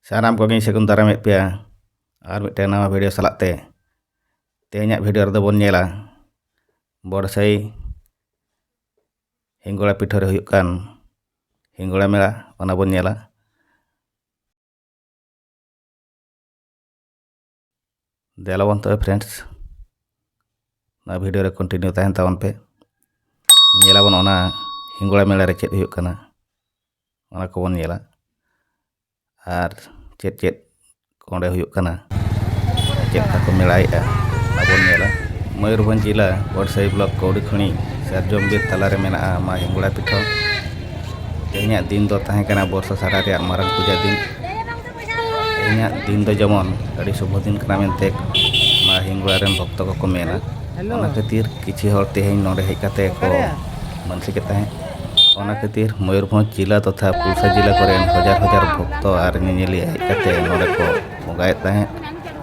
सानाम को सगुन दाराम पे और मिट्टे नवा वीडियो सलाते तेहना वीडियो रदो बन नेला बड़सई हिंगोड़ा पिठो रे हुयुक कान हिंगोड़ा मेला ओना बन नेला देलाबन तो फ्रेंड्स ना वीडियो रे कंटिन्यू तहन तावन पे नेलाबन ओना हिंगोड़ा मेला रे चेद हुयुक काना ओना को बन नेला और चेद चेद कोंडे हुयुक काना चेद का को मेलाएगा बन नेला मयूरभंज जिला बड़सई ब्लॉक कौड़ीखणी सरजम बीर तलारे मेना मा हिंगोड़ा पिठो तेहना दिन दो ताहें काना बर्षा सारा रे मारंग पूजा दिन तेहना दिन दो जमन अड़ी शुभ दिन काना मेनते मा हिंगोड़ा रेन भक्त को मेना ओना खातिर किछि हर तेहें नोडे हेज काते को मानसिक ताहें ओना खातिर मयूरभंज जिला तथा पुलसा जिला करेन हजार हजार भक्त और निनेलिया हेज काते नोडे को बगाए ताहें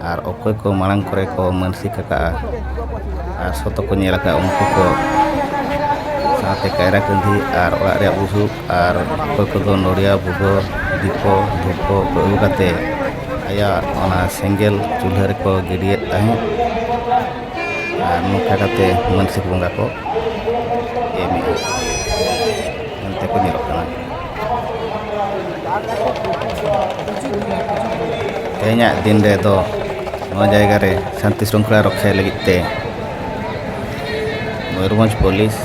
और अकय को मांग करे को मानसिक का और सत को नेला का उनको को साथे कायरा कंधी और ओड़ा रे बुसु और अकय को दो नोड़िया बुगो दीपो धूपो को अगु काते आया ओना सेंगेल चूल्हा रे को गिडिये ताहें और नुका काते मानसिक बंगा को एमी अंते को नेलो काना तेहना दिन रे दो जगह रे शांति श्रृंखला रक्षा लगिते मयूरभंज पुलिस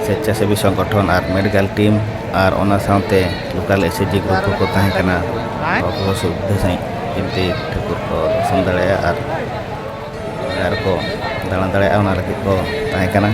स्वेच्छासेवी संगठन और मेडिकल टीम और ओना साथे लोकल एसएचजी ग्रुप को ताहें काना को सुविधा सही जमती ठाकुर को दर्शन दाड़े और को दाणा दाड़े ओना लगी को ताहें काना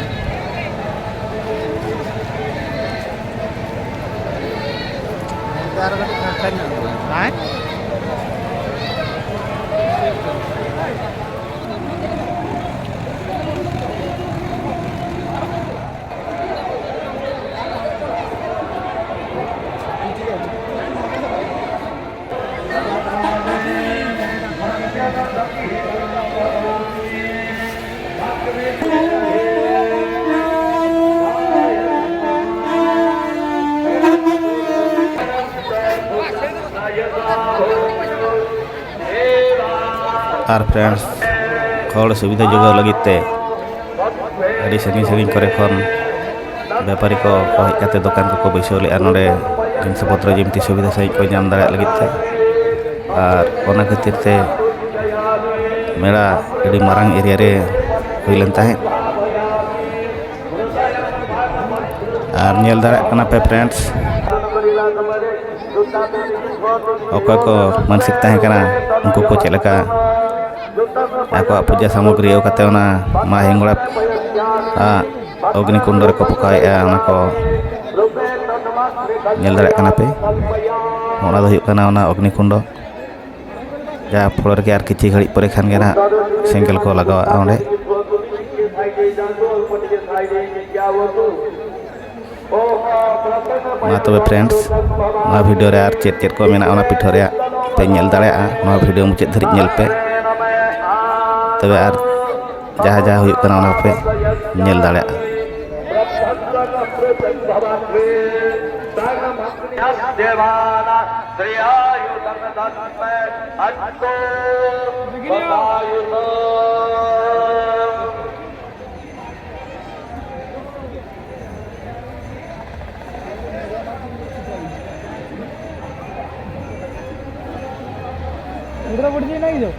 और फ्रेंड्स हर सुविधा जोगाव लगिते अड़ी सागिन सागिन करे खन व्यापारी को हेज काते दुकान को बैसव लेआ नोडे जिनिस पत्र जमती सुविधा सही को नाम दाड़े लगिते और ओना खातिर ते मेला अड़ी मारंग एरिया रे हुइलेन ताहें और नेल दाड़े काना पे फ्रेंड्स अकय को मानसिक ताहें काना उनको को चेलका आको पूजा सामग्री अगु काते ओना मा हिंगोड़ा अग्निकुंड रे को पकाएआ ओना को नेल दाड़े काना पे ओना दो हुयुक काना ओना अग्निकुंड जा फल रे आर किछि घड़ी परे खान गे ना सेंगेल को लगावा ओंडे मा तबे फ्रेंड्स ना वीडियो रे आर चेद चेद को मेना ओना पिठो रे पे नेल दाड़ेआ ना वीडियो मुचाद धरि नेल पे तबे आर जहाँ जहाँ हुयुक काना ओना पे नेल दाड़ेआ नहीं जो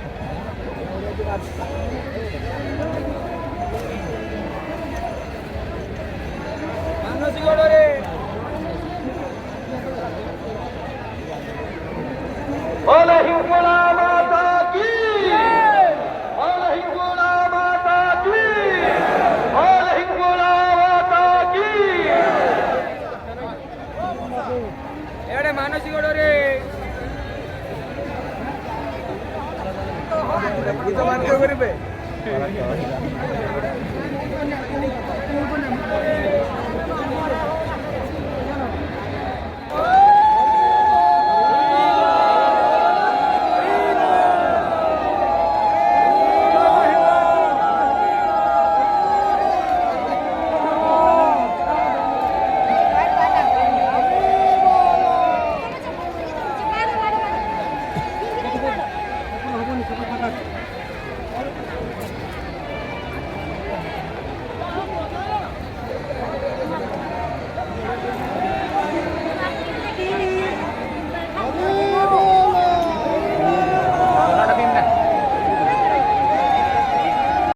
मानते